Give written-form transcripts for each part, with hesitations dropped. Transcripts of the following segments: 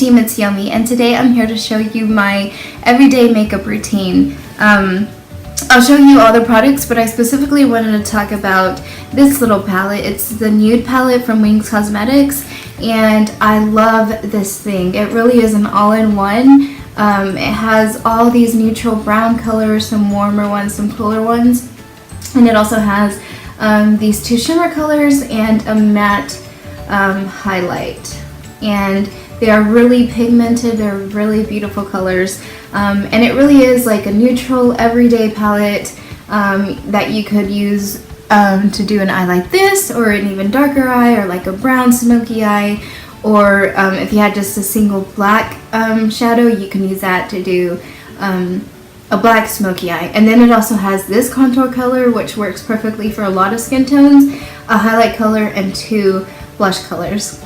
team, it's Yomi, and today I'm here to show you my everyday makeup routine. I'll show you all the products, but I specifically wanted to talk about this little palette. It's the Nude palette from Wings Cosmetics, and I love this thing. It really is an all-in-one. It has all these neutral brown colors, some warmer ones, some cooler ones, and it also has these two shimmer colors and a matte highlight. And they are really pigmented, they're really beautiful colors, and it really is like a neutral everyday palette that you could use to do an eye like this, or an even darker eye, or like a brown smoky eye, or if you had just a single black shadow, you can use that to do a black smoky eye. And then it also has this contour color, which works perfectly for a lot of skin tones, a highlight color, and two blush colors.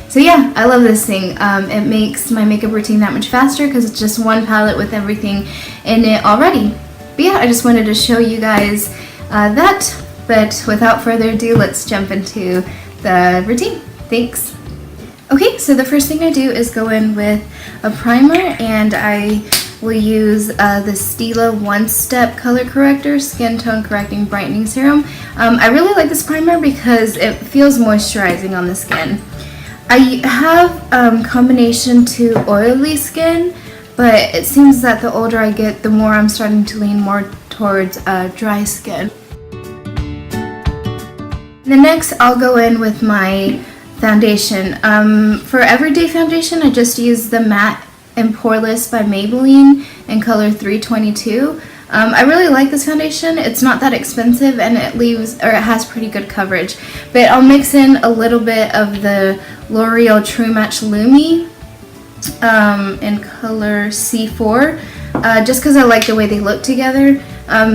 So yeah, I love this thing. It makes my makeup routine that much faster because it's just one palette with everything in it already. But yeah, I just wanted to show you guys that. But without further ado, let's jump into the routine. Thanks. Okay, so the first thing I do is go in with a primer, and I will use the Stila One Step Color Corrector Skin Tone Correcting Brightening Serum. I really like this primer because it feels moisturizing on the skin. I have combination to oily skin, but it seems that the older I get, the more I'm starting to lean more towards dry skin. Then next, I'll go in with my foundation. For everyday foundation, I just use the Matte and Poreless by Maybelline in color 322. I really like this foundation. It's not that expensive, and it has pretty good coverage. But I'll mix in a little bit of the L'Oreal True Match Lumi in color C4, just because I like the way they look together.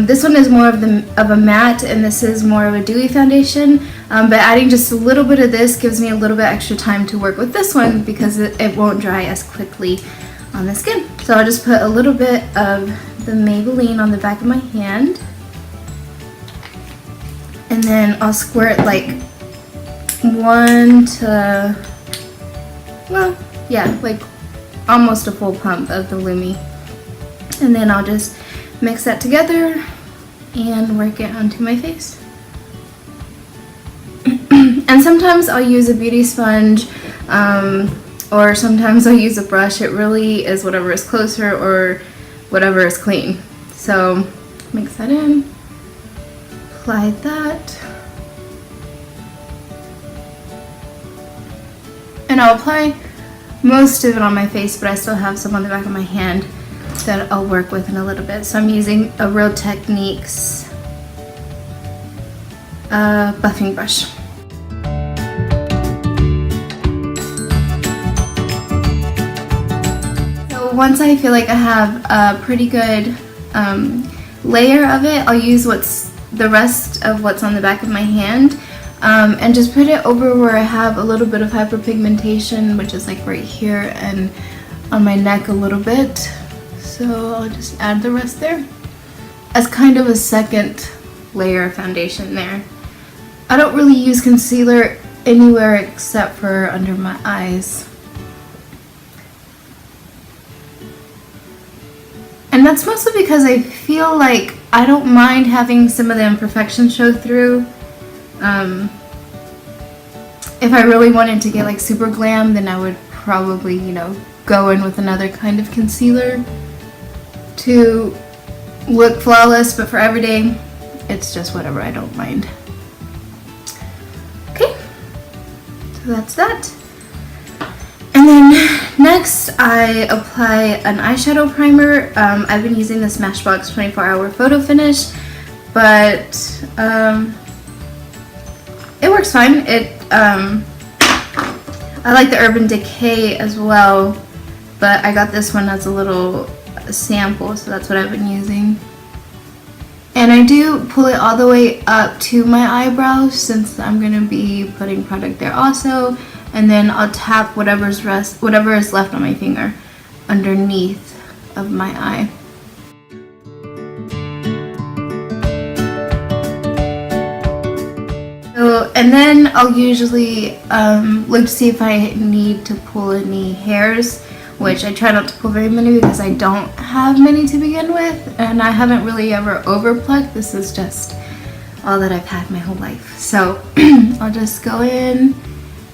This one is more of a matte, and this is more of a dewy foundation. But adding just a little bit of this gives me a little bit extra time to work with this one because it won't dry as quickly on the skin. So I'll just put a little bit of the Maybelline on the back of my hand, and then I'll squirt like like almost a full pump of the Lumi, and then I'll just mix that together and work it onto my face. And sometimes I'll use a beauty sponge, or sometimes I'll use a brush. It really is whatever is closer or whatever is clean. So mix that in, apply that, and I'll apply most of it on my face, but I still have some on the back of my hand that I'll work with in a little bit. So I'm using a Real Techniques buffing brush. Once I feel like I have a pretty good layer of it, I'll use the rest of what's on the back of my hand, and just put it over where I have a little bit of hyperpigmentation, which is like right here and on my neck a little bit. So I'll just add the rest there as kind of a second layer of foundation there. I don't really use concealer anywhere except for under my eyes. And that's mostly because I feel like I don't mind having some of the imperfections show through. If I really wanted to get like super glam, then I would probably, go in with another kind of concealer to look flawless, but for everyday, it's just whatever, I don't mind. Okay, so that's that. And then next I apply an eyeshadow primer. I've been using the Smashbox 24-Hour Photo Finish, but it works fine. I like the Urban Decay as well, but I got this one as a little sample, so that's what I've been using. And I do pull it all the way up to my eyebrows since I'm going to be putting product there also. And then I'll tap whatever is left on my finger underneath of my eye. So and then I'll usually look to see if I need to pull any hairs, which I try not to pull very many because I don't have many to begin with, and I haven't really ever overplucked. This is just all that I've had my whole life. So I'll just go in,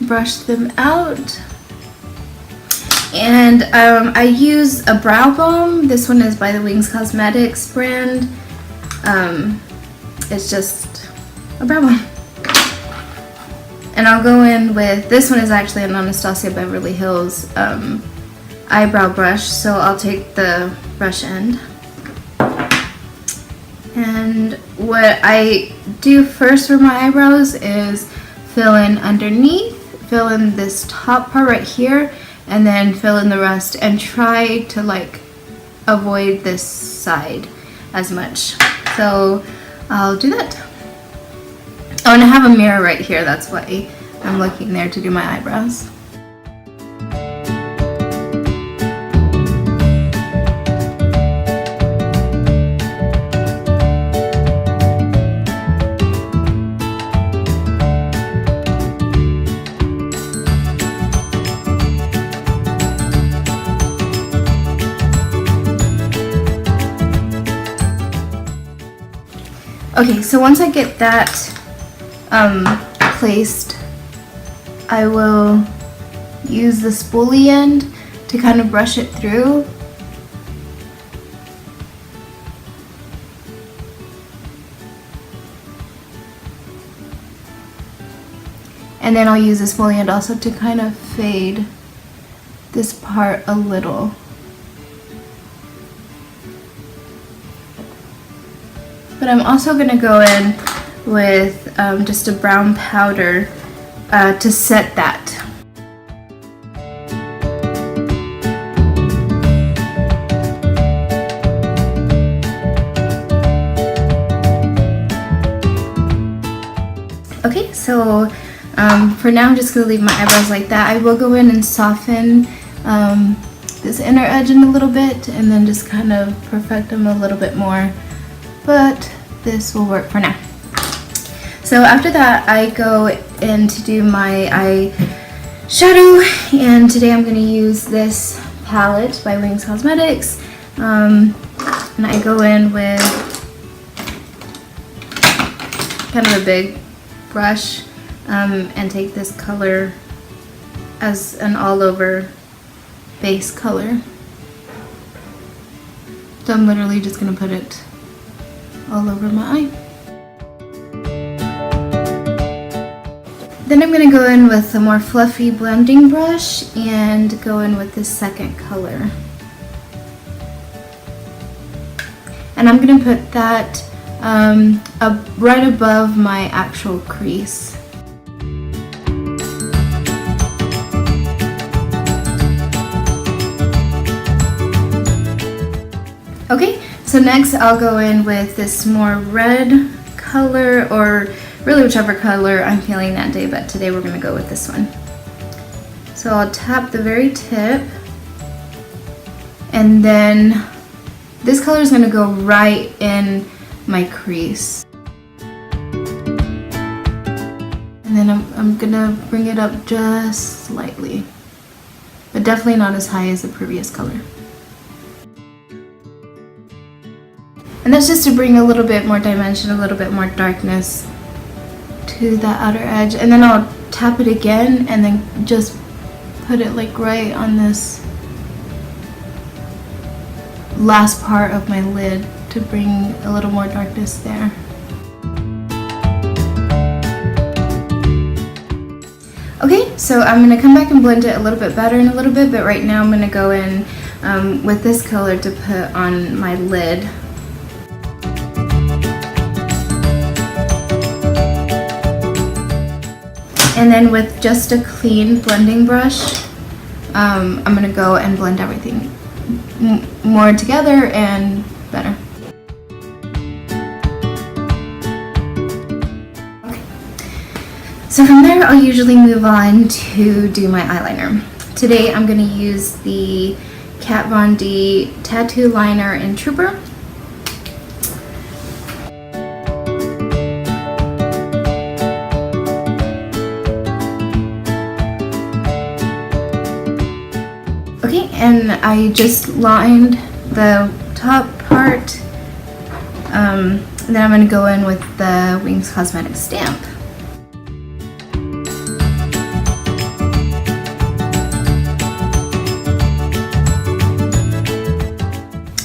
brush them out. And I use a brow balm. This one is by the Wings Cosmetics brand. It's just a brow balm. And I'll go in with, this one is actually an Anastasia Beverly Hills eyebrow brush, so I'll take the brush end. And what I do first for my eyebrows is fill in underneath, fill in this top part right here, and then fill in the rest, and try to like avoid this side as much. So I'll do that. Oh, and I have a mirror right here, that's why I'm looking there to do my eyebrows. Okay, so once I get that placed, I will use the spoolie end to kind of brush it through. And then I'll use the spoolie end also to kind of fade this part a little. But I'm also going to go in with just a brown powder to set that. Okay, so for now I'm just going to leave my eyebrows like that. I will go in and soften this inner edge in a little bit, and then just kind of perfect them a little bit more. But this will work for now. So after that, I go in to do my eyeshadow, and today I'm going to use this palette by Wings Cosmetics, and I go in with kind of a big brush and take this color as an all-over base color. So I'm literally just going to put it all over my eye. Then I'm going to go in with a more fluffy blending brush and go in with the second color. And I'm going to put that right above my actual crease. Okay, so next I'll go in with this more red color, or really whichever color I'm feeling that day, but today we're going to go with this one. So I'll tap the very tip, and then this color is going to go right in my crease. And then I'm going to bring it up just slightly, but definitely not as high as the previous color. And that's just to bring a little bit more dimension, a little bit more darkness to that outer edge. And then I'll tap it again and then just put it like right on this last part of my lid to bring a little more darkness there. Okay, so I'm going to come back and blend it a little bit better in a little bit, but right now I'm going to go in with this color to put on my lid. And then with just a clean blending brush, I'm going to go and blend everything more together and better. Okay. So from there, I'll usually move on to do my eyeliner. Today, I'm going to use the Kat Von D Tattoo Liner in Trooper. and I just lined the top part. Then I'm going to go in with the Wings Cosmetics stamp.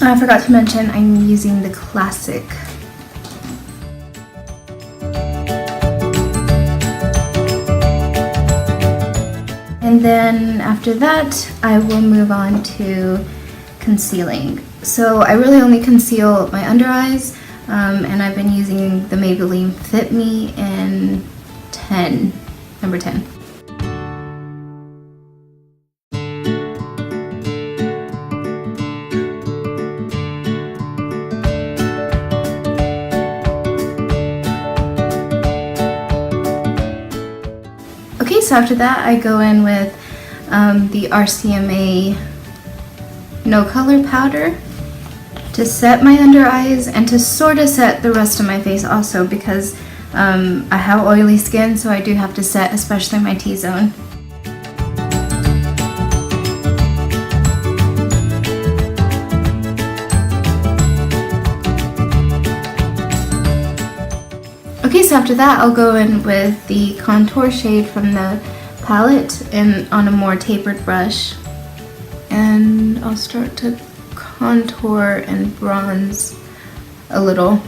I forgot to mention I'm using the classic. And then after that, I will move on to concealing. So I really only conceal my under eyes, and I've been using the Maybelline Fit Me in number 10. Okay, so after that I go in with the RCMA No Color Powder to set my under eyes and to sort of set the rest of my face also, because I have oily skin, so I do have to set especially my T-zone. Okay, so after that I'll go in with the contour shade from the palette and on a more tapered brush, and I'll start to contour and bronze a little.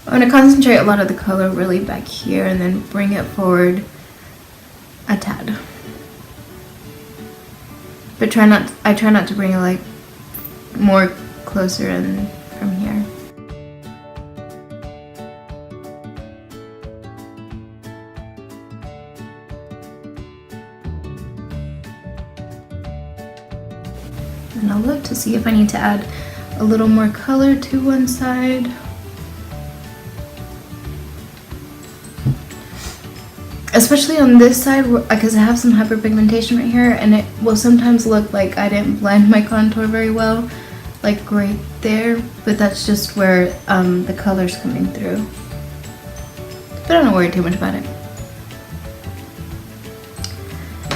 I'm going to concentrate a lot of the color really back here and then bring it forward a tad. But I try not to bring it like more closer in from here. And I'll look to see if I need to add a little more color to one side. Especially on this side, because I have some hyperpigmentation right here, and it will sometimes look like I didn't blend my contour very well, like right there, but that's just where the color's coming through. But I don't worry too much about it.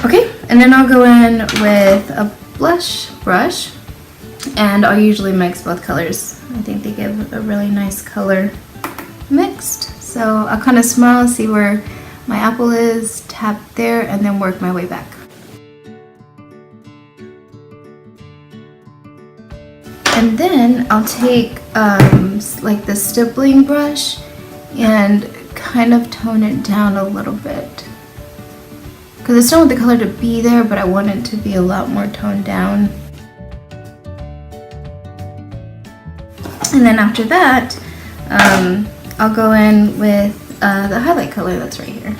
Okay, and then I'll go in with a blush brush, and I'll usually mix both colors. I think they give a really nice color mixed. So I'll kind of smile, see where my apple is, tap there, and then work my way back. And then I'll take like the stippling brush and kind of tone it down a little bit. Because I still want the color to be there, but I want it to be a lot more toned down. And then after that, I'll go in with the highlight color that's right here.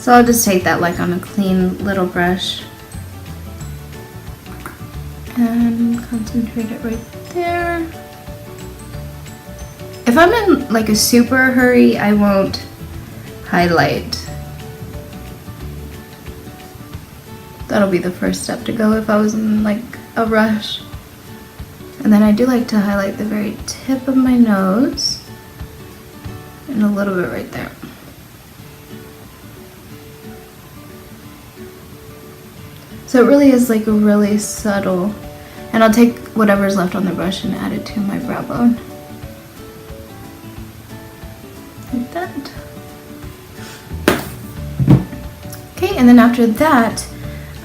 So I'll just take that like on a clean little brush and concentrate it right there. If I'm in like a super hurry, I won't highlight. That'll be the first step to go if I was in like a rush. And then I do like to highlight the very tip of my nose and a little bit right there. So it really is like a really subtle, and I'll take whatever's left on the brush and add it to my brow bone. Like that. Okay, and then after that,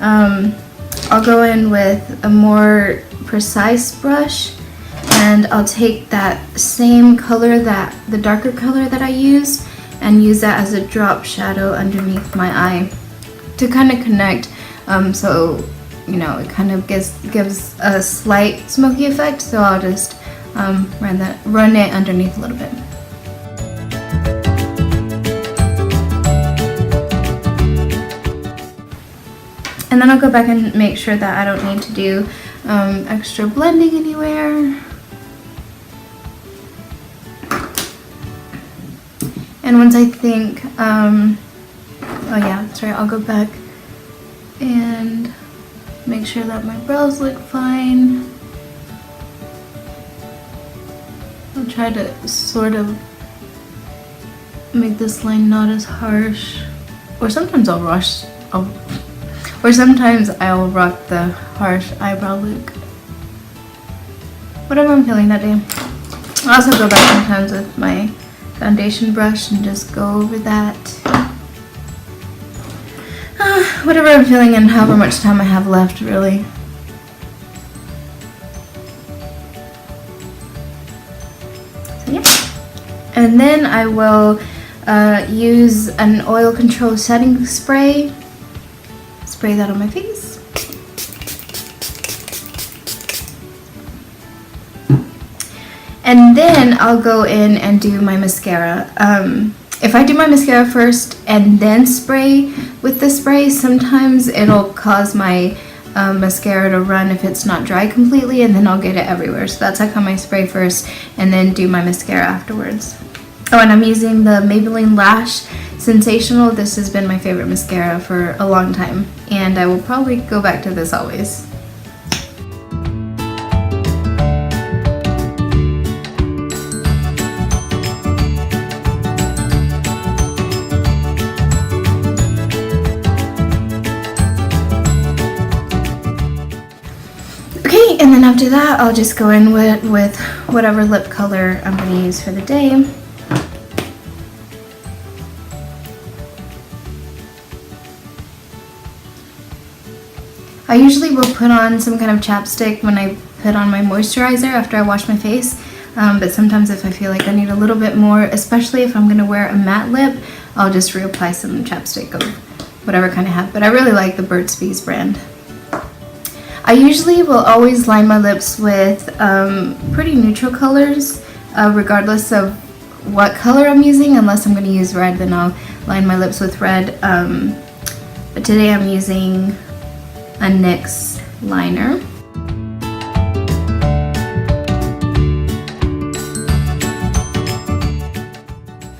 I'll go in with a more precise brush, and I'll take that same color, the darker color that I use, and use that as a drop shadow underneath my eye to kind of connect, so you know it kind of gives a slight smoky effect. So I'll just run it underneath a little bit. And then I'll go back and make sure that I don't need to do extra blending anywhere. And once I think, oh yeah, sorry, I'll go back and make sure that my brows look fine. I'll try to sort of make this line not as harsh, or sometimes I'll rush or sometimes I'll rock the harsh eyebrow look. Whatever I'm feeling that day. I also go back sometimes with my foundation brush and just go over that. Whatever I'm feeling and however much time I have left, really. So yeah. And then I will use an oil control setting spray. Spray that on my face. And then I'll go in and do my mascara. If I do my mascara first and then spray with the spray, sometimes it'll cause my mascara to run if it's not dry completely, and then I'll get it everywhere. So that's how come I spray first and then do my mascara afterwards. Oh, and I'm using the Maybelline Lash Sensational. This has been my favorite mascara for a long time, and I will probably go back to this always. Okay, and then after that, I'll just go in with whatever lip color I'm going to use for the day. I usually will put on some kind of chapstick when I put on my moisturizer after I wash my face, but sometimes if I feel like I need a little bit more, especially if I'm going to wear a matte lip, I'll just reapply some chapstick of whatever kind I have. But I really like the Burt's Bees brand. I usually will always line my lips with pretty neutral colors, regardless of what color I'm using. Unless I'm going to use red, then I'll line my lips with red. But today I'm using a NYX liner.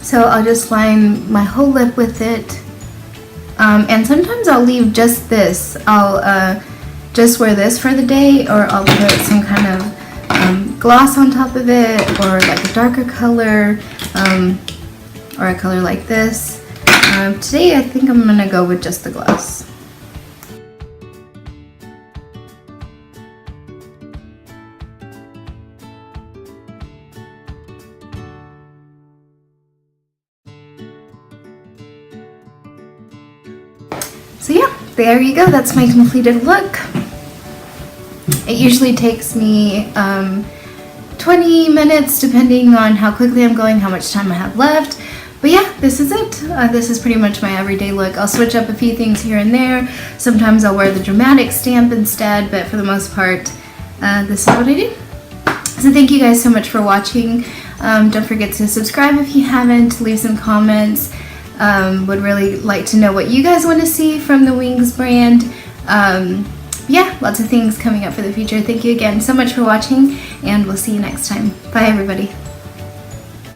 So I'll just line my whole lip with it. And sometimes I'll leave just this. I'll just wear this for the day, or I'll put some kind of gloss on top of it, or like a darker color, or a color like this. Today I think I'm gonna go with just the gloss. So yeah, there you go, that's my completed look. It usually takes me 20 minutes depending on how quickly I'm going, how much time I have left. But yeah, this is it. This is pretty much my everyday look. I'll switch up a few things here and there. Sometimes I'll wear the dramatic stamp instead, but for the most part, this is what I do. So thank you guys so much for watching. Don't forget to subscribe if you haven't, leave some comments. Would really like to know what you guys want to see from the Wings brand. Yeah, lots of things coming up for the future. Thank you again so much for watching, and we'll see you next time. Bye everybody.